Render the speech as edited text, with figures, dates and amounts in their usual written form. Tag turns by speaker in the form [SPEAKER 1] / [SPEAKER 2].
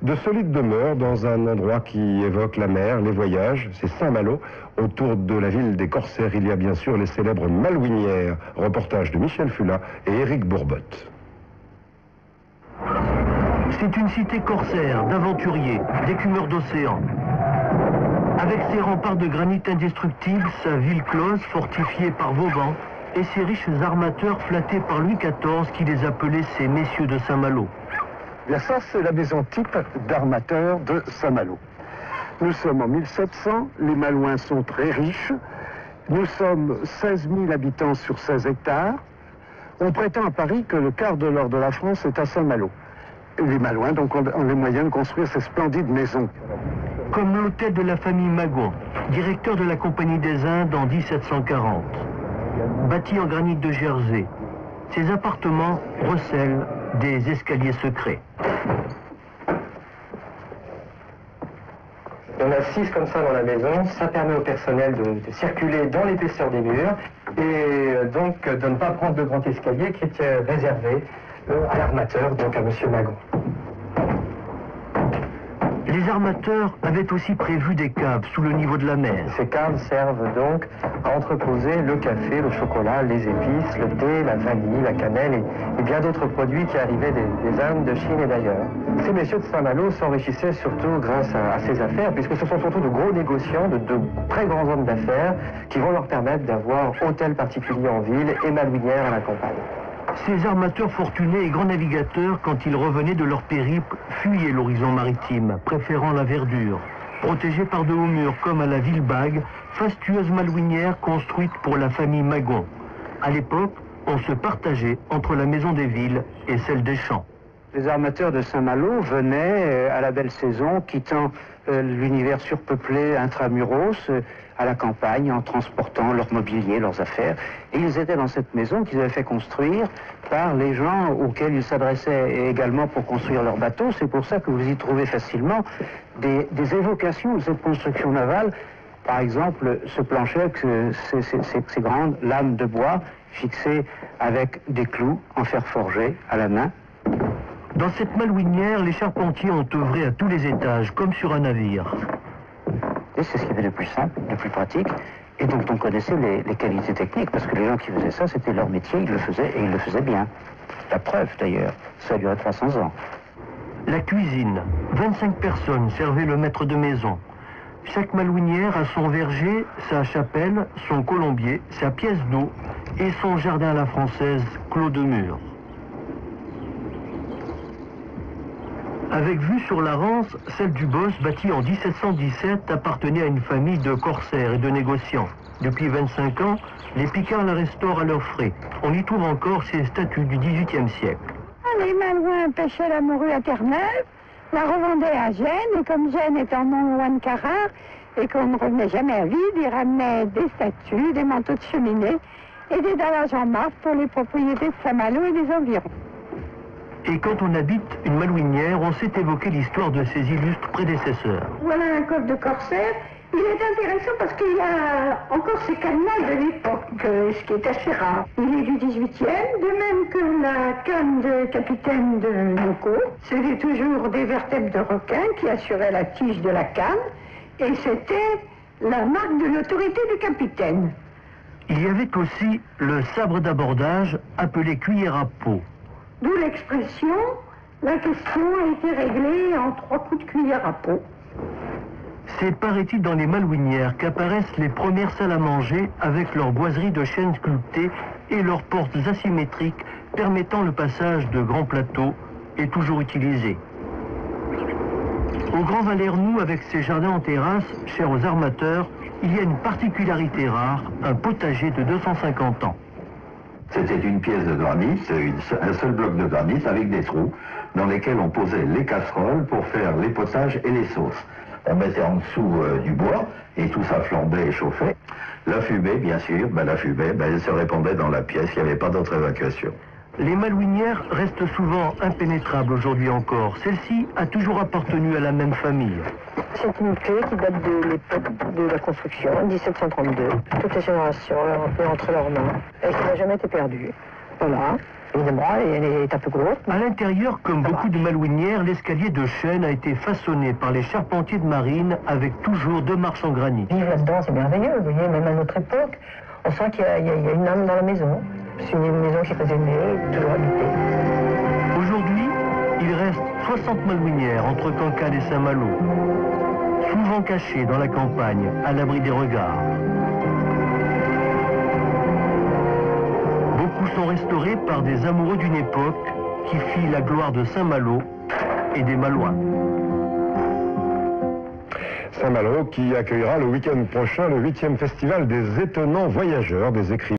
[SPEAKER 1] De solides demeures dans un endroit qui évoque la mer, les voyages, c'est Saint-Malo. Autour de la ville des corsaires, il y a bien sûr les célèbres Malouinières. Reportage de Michel Fulat et Éric Bourbotte.
[SPEAKER 2] C'est une cité corsaire, d'aventuriers, d'écumeurs d'océan. Avec ses remparts de granit indestructibles, sa ville close, fortifiée par Vauban, et ses riches armateurs flattés par Louis XIV qui les appelait ses messieurs de Saint-Malo.
[SPEAKER 3] Bien ça, c'est la maison type d'armateur de Saint-Malo. Nous sommes en 1700, les Malouins sont très riches. Nous sommes 16 000 habitants sur 16 hectares. On prétend à Paris que le quart de l'or de la France est à Saint-Malo. Les Malouins donc ont les moyens de construire ces splendides maisons.
[SPEAKER 2] Comme l'hôtel de la famille Magon, directeur de la Compagnie des Indes en 1740. Bâti en granit de Jersey, ces appartements recèlent des escaliers secrets.
[SPEAKER 4] Il y en a 6 comme ça dans la maison. Ça permet au personnel de circuler dans l'épaisseur des murs et donc de ne pas prendre de grand escalier qui était réservé à l'armateur, donc à M. Magon.
[SPEAKER 2] Les armateurs avaient aussi prévu des caves sous le niveau de la mer.
[SPEAKER 4] Ces caves servent donc à entreposer le café, le chocolat, les épices, le thé, la vanille, la cannelle et bien d'autres produits qui arrivaient des Indes, de Chine et d'ailleurs. Ces messieurs de Saint-Malo s'enrichissaient surtout grâce à ces affaires, puisque ce sont surtout de gros négociants, de très grands hommes d'affaires qui vont leur permettre d'avoir hôtel particulier en ville et malouinière à la campagne.
[SPEAKER 2] Ces armateurs fortunés et grands navigateurs, quand ils revenaient de leur périple, fuyaient l'horizon maritime, préférant la verdure. Protégés par de hauts murs comme à la Ville-Bague, fastueuse malouinière construite pour la famille Magon. À l'époque, on se partageait entre la maison des villes et celle des champs.
[SPEAKER 3] Les armateurs de Saint-Malo venaient à la belle saison, quittant l'univers surpeuplé intramuros, à la campagne, en transportant leur mobilier, leurs affaires. Et ils étaient dans cette maison qu'ils avaient fait construire par les gens auxquels ils s'adressaient également pour construire leurs bateaux. C'est pour ça que vous y trouvez facilement des évocations de cette construction navale. Par exemple, ce plancher, ces grandes lames de bois fixées avec des clous en fer forgé à la main.
[SPEAKER 2] Dans cette malouinière, les charpentiers ont œuvré à tous les étages, comme sur un navire.
[SPEAKER 3] Et c'est ce qu'il y avait de plus simple, de plus pratique, et dont on connaissait les qualités techniques, parce que les gens qui faisaient ça, c'était leur métier, ils le faisaient, et ils le faisaient bien. La preuve, d'ailleurs, ça a duré 300 ans.
[SPEAKER 2] La cuisine. 25 personnes servaient le maître de maison. Chaque malouinière a son verger, sa chapelle, son colombier, sa pièce d'eau et son jardin à la française, clos de mur. Avec vue sur la Rance, celle du Boss, bâtie en 1717, appartenait à une famille de corsaires et de négociants. Depuis 25 ans, les Picards la restaurent à leurs frais. On y trouve encore ses statues du XVIIIe siècle.
[SPEAKER 5] Les Malouins pêchaient la morue à Terre-Neuve, la revendaient à Gênes, et comme Gênes est en nom loin de Carrare, et qu'on ne revenait jamais à vide, ils ramenaient des statues, des manteaux de cheminée et des dallages en marbre pour les propriétés de Saint-Malo et des environs.
[SPEAKER 2] Et quand on habite une malouinière, on sait évoquer l'histoire de ses illustres prédécesseurs.
[SPEAKER 5] Voilà un coffre de corsaire. Il est intéressant parce qu'il a encore ses cadenas de l'époque, ce qui est assez rare. Il est du 18e, de même que la canne de capitaine de Noco. C'était toujours des vertèbres de requin qui assuraient la tige de la canne, et c'était la marque de l'autorité du capitaine.
[SPEAKER 2] Il y avait aussi le sabre d'abordage appelé cuillère à peau.
[SPEAKER 5] D'où l'expression, la question a été réglée en 3 coups de cuillère à peau.
[SPEAKER 2] C'est, paraît-il, dans les malouinières qu'apparaissent les premières salles à manger avec leurs boiseries de chêne sculptées et leurs portes asymétriques permettant le passage de grands plateaux et toujours utilisés. Au Grand Valernou, avec ses jardins en terrasse, chers aux armateurs, il y a une particularité rare, un potager de 250 ans.
[SPEAKER 6] C'était une pièce de granit, un seul bloc de granit avec des trous dans lesquels on posait les casseroles pour faire les potages et les sauces. On mettait en dessous du bois et tout ça flambait et chauffait. La fumée, bien sûr, elle se répandait dans la pièce, il n'y avait pas d'autre évacuation.
[SPEAKER 2] Les malouinières restent souvent impénétrables aujourd'hui encore. Celle-ci a toujours appartenu à la même famille.
[SPEAKER 7] C'est une clé qui date de l'époque de la construction, 1732. Toutes les générations l'ont fait entre leurs mains et qui n'a jamais été perdue. Voilà. évidemment, elle est un peu grosse.
[SPEAKER 2] À l'intérieur, comme beaucoup de malouinières, l'escalier de chêne a été façonné par les charpentiers de marine avec toujours 2 marches en granit.
[SPEAKER 7] Vivre là-dedans, c'est merveilleux, vous voyez, même à notre époque, on sent qu'il y a une âme dans la maison. C'est une maison qui est très aimée, toujours habitée.
[SPEAKER 2] Aujourd'hui, il reste 60 malouinières entre Cancale et Saint-Malo, souvent cachées dans la campagne, à l'abri des regards. Beaucoup sont restaurés par des amoureux d'une époque qui fit la gloire de Saint-Malo et des Malouins.
[SPEAKER 1] Saint-Malo qui accueillera le week-end prochain le 8e festival des étonnants voyageurs des écrivains.